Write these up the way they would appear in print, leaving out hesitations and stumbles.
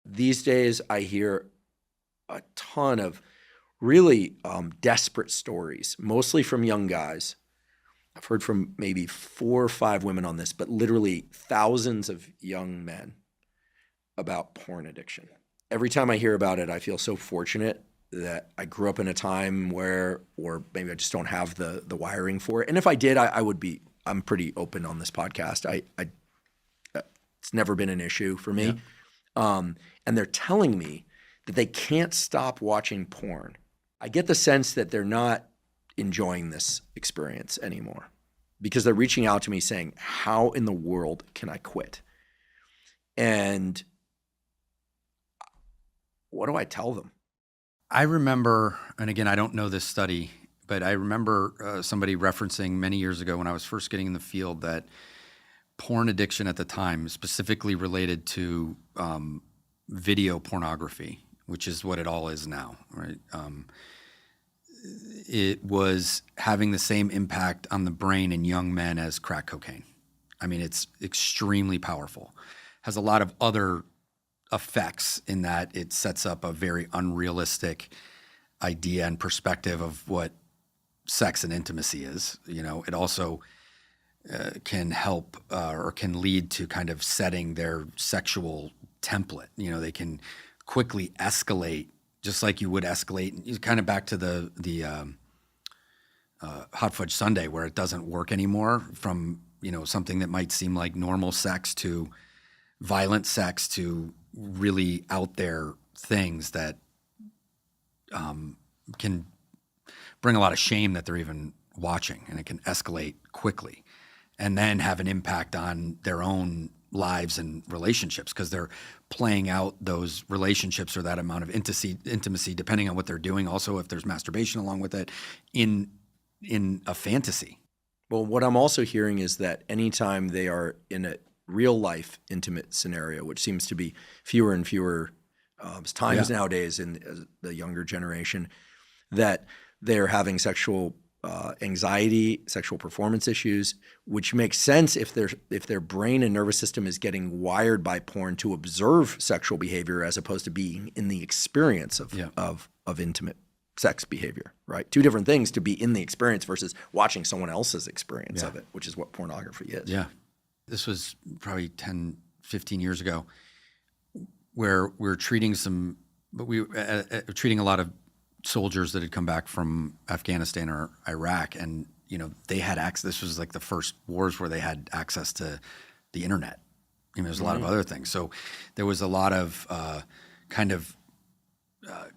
these days I hear a ton of really desperate stories, mostly from young guys. I've heard from maybe 4 or 5 women on this, but literally thousands of young men about porn addiction. Every time I hear about it, I feel so fortunate that I grew up in a time where, or maybe I just don't have the wiring for it. And if I did, I'm pretty open on this podcast. It's never been an issue for me. Yeah. And they're telling me that they can't stop watching porn. I get the sense that they're not enjoying this experience anymore because they're reaching out to me saying, how in the world can I quit? And what do I tell them? I remember, and again, I don't know this study, but I remember somebody referencing many years ago when I was first getting in the field that porn addiction at the time, specifically related to video pornography, which is what it all is now, right? It was having the same impact on the brain in young men as crack cocaine. I mean, it's extremely powerful. Has a lot of other effects in that it sets up a very unrealistic idea and perspective of what sex and intimacy is. You know, it also can help or can lead to kind of setting their sexual template. You know, they can quickly escalate, just like you would escalate, kind of back to the hot fudge sundae, where it doesn't work anymore, from, you know, something that might seem like normal sex to violent sex to really out there things that can bring a lot of shame that they're even watching, and it can escalate quickly and then have an impact on their own lives and relationships because they're playing out those relationships or that amount of intimacy, depending on what they're doing. Also, if there's masturbation along with it, in a fantasy. Well, what I'm also hearing is that anytime they are in a real life intimate scenario, which seems to be fewer and fewer times nowadays in the younger generation, that they're having sexual anxiety, sexual performance issues, which makes sense if their brain and nervous system is getting wired by porn to observe sexual behavior as opposed to being in the experience of intimate sex behavior, right? 2 different things, to be in the experience versus watching someone else's experience of it, which is what pornography is. Yeah. This was probably 10, 15 years ago, where we were treating treating a lot of soldiers that had come back from Afghanistan or Iraq, and, you know, they had access. This was like the first wars where they had access to the internet. I mean, there's a lot of other things. So there was a lot of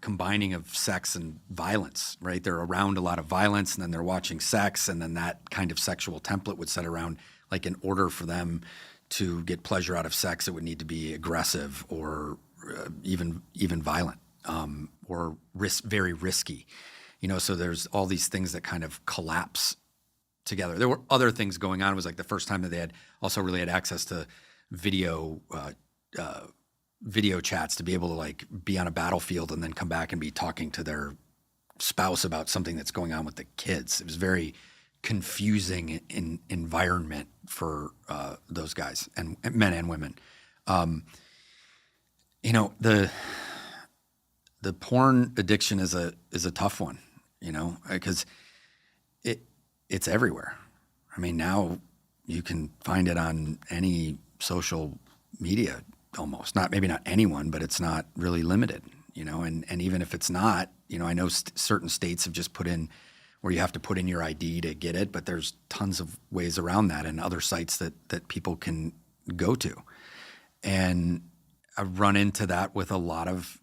combining of sex and violence, right? They're around a lot of violence, and then they're watching sex, and then that kind of sexual template would set around, like, in order for them to get pleasure out of sex, it would need to be aggressive or even violent, or very risky. You know, so there's all these things that kind of collapse together. There were other things going on. It was like the first time that they had also really had access to video chats, to be able to, like, be on a battlefield and then come back and be talking to their spouse about something that's going on with the kids. It was very confusing environment for those guys, and men and women. You know, the porn addiction is a tough one, you know, because it's everywhere. I mean, now you can find it on any social media almost. Maybe not anyone, but it's not really limited, you know, and even if it's not, you know, I know certain states have just put in where you have to put in your ID to get it, but there's tons of ways around that and other sites that people can go to. And I run into that with a lot of,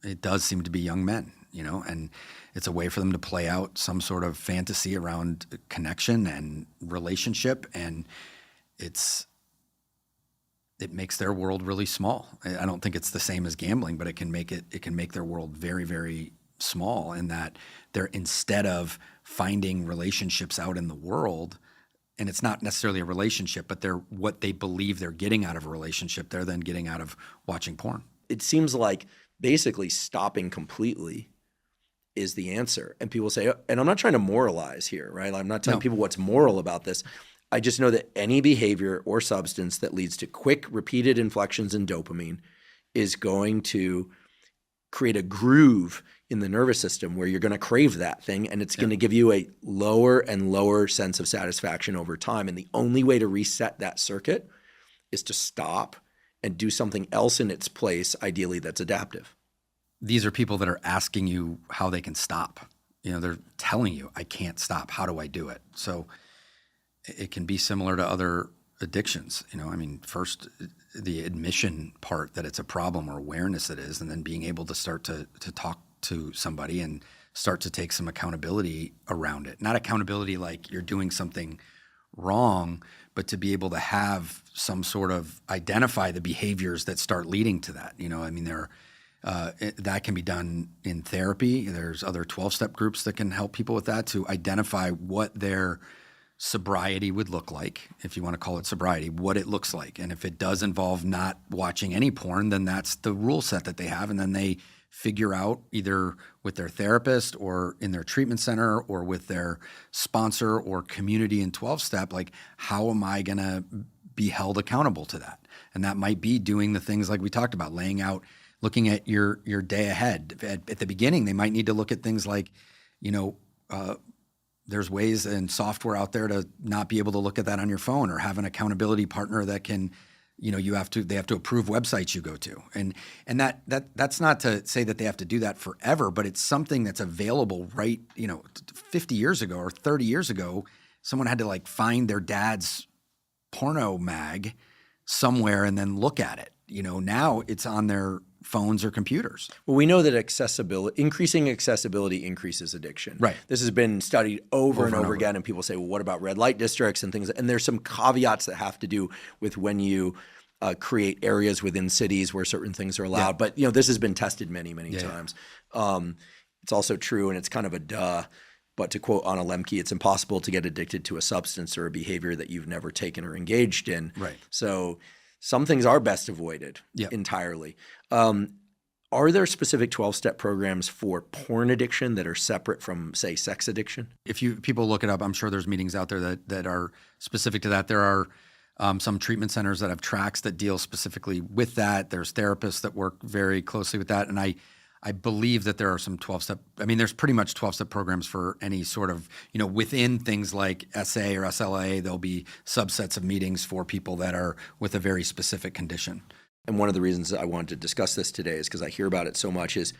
it does seem to be young men, you know, and it's a way for them to play out some sort of fantasy around connection and relationship, and it makes their world really small. I don't think it's the same as gambling, but it can make their world very, very small, in that they're, instead of finding relationships out in the world, and it's not necessarily a relationship, but they're what they believe they're getting out of a relationship, they're then getting out of watching porn. It seems like basically stopping completely is the answer. And people say, and I'm not trying to moralize here, right? I'm not telling people what's moral about this. I just know that any behavior or substance that leads to quick, repeated inflections in dopamine is going to create a groove in the nervous system where you're going to crave that thing, and it's going to give you a lower and lower sense of satisfaction over time. And the only way to reset that circuit is to stop and do something else in its place, ideally that's adaptive. These are people that are asking you how they can stop. They're telling you, I can't stop. How do I do it? So it can be similar to other addictions. First the admission part that it's a problem or awareness it is, and then being able to start to talk to somebody and start to take some accountability around it. Not accountability like you're doing something wrong, but to be able to have some sort of identify the behaviors that start leading to that. That can be done in therapy. There's other 12-step groups that can help people with that, to identify what their sobriety would look like, if you want to call it sobriety, what it looks like. And if it does involve not watching any porn, then that's the rule set that they have. And then they figure out, either with their therapist or in their treatment center or with their sponsor or community in 12-step, like, how am I going to be held accountable to that? And that might be doing the things like we talked about, laying out, looking at your day ahead. At the beginning, they might need to look at things like, there's ways and software out there to not be able to look at that on your phone, or have an accountability partner that can, they have to approve websites you go to. And that's not to say that they have to do that forever, but it's something that's available, right? 50 years ago or 30 years ago, someone had to find their dad's porno mag somewhere and then look at it. Now it's on their phones or computers. Well, we know that increasing accessibility increases addiction. Right. This has been studied over and over again, and people say, well, what about red light districts and things? And there's some caveats that have to do with when you create areas within cities where certain things are allowed. But this has been tested many times. It's also true, and it's kind of a duh, but to quote Anna Lemke, it's impossible to get addicted to a substance or a behavior that you've never taken or engaged in. Right. So some things are best avoided entirely. Are there specific 12-step programs for porn addiction that are separate from, say, sex addiction? If people look it up, I'm sure there's meetings out there that are specific to that. There are some treatment centers that have tracks that deal specifically with that. There's therapists that work very closely with that. And I believe that there are some 12-step, there's pretty much 12-step programs for any sort of, within things like SA or SLA, there'll be subsets of meetings for people that are with a very specific condition. And one of the reasons I wanted to discuss this today is because I hear about it so much, is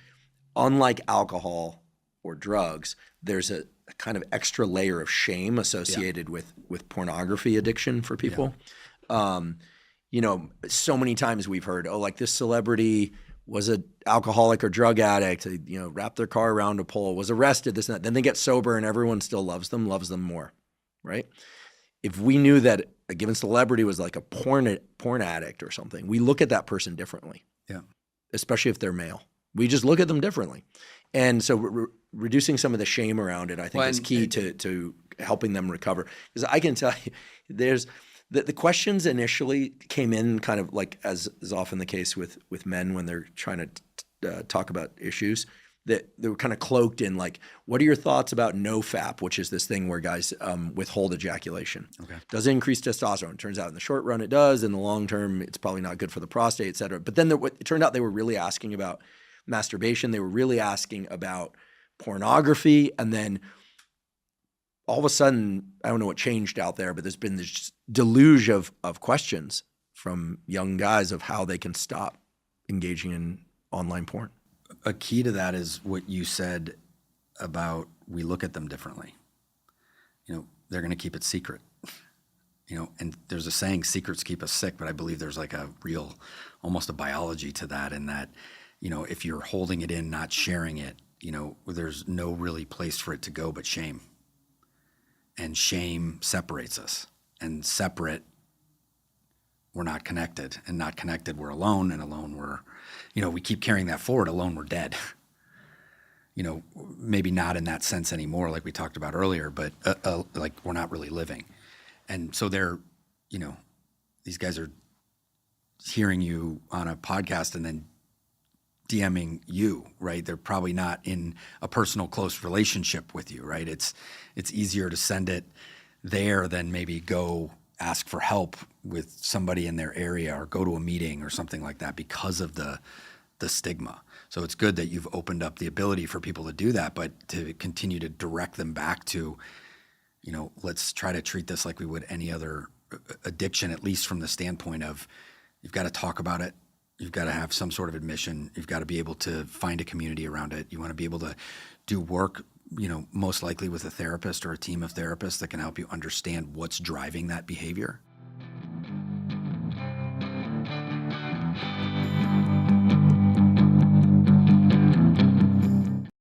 unlike alcohol or drugs, there's a kind of extra layer of shame associated with pornography addiction for people. So many times we've heard, this celebrity was an alcoholic or drug addict, wrapped their car around a pole, was arrested, this and that. Then they get sober and everyone still loves them more, right? If we knew that a given celebrity was like a porn addict or something, we look at that person differently. Yeah. Especially if they're male. We just look at them differently. And so reducing some of the shame around it, I think, is key to helping them recover. Because I can tell you, there's the questions initially came in kind of like, as is often the case with men when they're trying to talk about issues, that they were kind of cloaked in like, what are your thoughts about NoFap, which is this thing where guys withhold ejaculation. Okay. Does it increase testosterone? It turns out in the short run it does. In the long term, it's probably not good for the prostate, et cetera. But then it turned out they were really asking about masturbation. They were really asking about pornography. And then all of a sudden, I don't know what changed out there, but there's been this deluge of questions from young guys of how they can stop engaging in online porn. A key to that is what you said about we look at them differently. They're going to keep it secret. And there's a saying, secrets keep us sick, but I believe there's like a real, almost a biology to that, in that, if you're holding it in, not sharing it, there's no really place for it to go but shame. And shame separates us. And separate, we're not connected. And not connected, we're alone. And alone, we're, we keep carrying that forward. Alone, we're dead. Maybe not in that sense anymore, like we talked about earlier, but like we're not really living. And so they're, these guys are hearing you on a podcast and then DMing you, right? They're probably not in a personal, close relationship with you, right? It's easier to send it there than maybe go ask for help with somebody in their area or go to a meeting or something like that because of the stigma. So it's good that you've opened up the ability for people to do that, but to continue to direct them back to, let's try to treat this like we would any other addiction, at least from the standpoint of you've got to talk about it. You've got to have some sort of admission. You've got to be able to find a community around it. You want to be able to do work, most likely with a therapist or a team of therapists that can help you understand what's driving that behavior.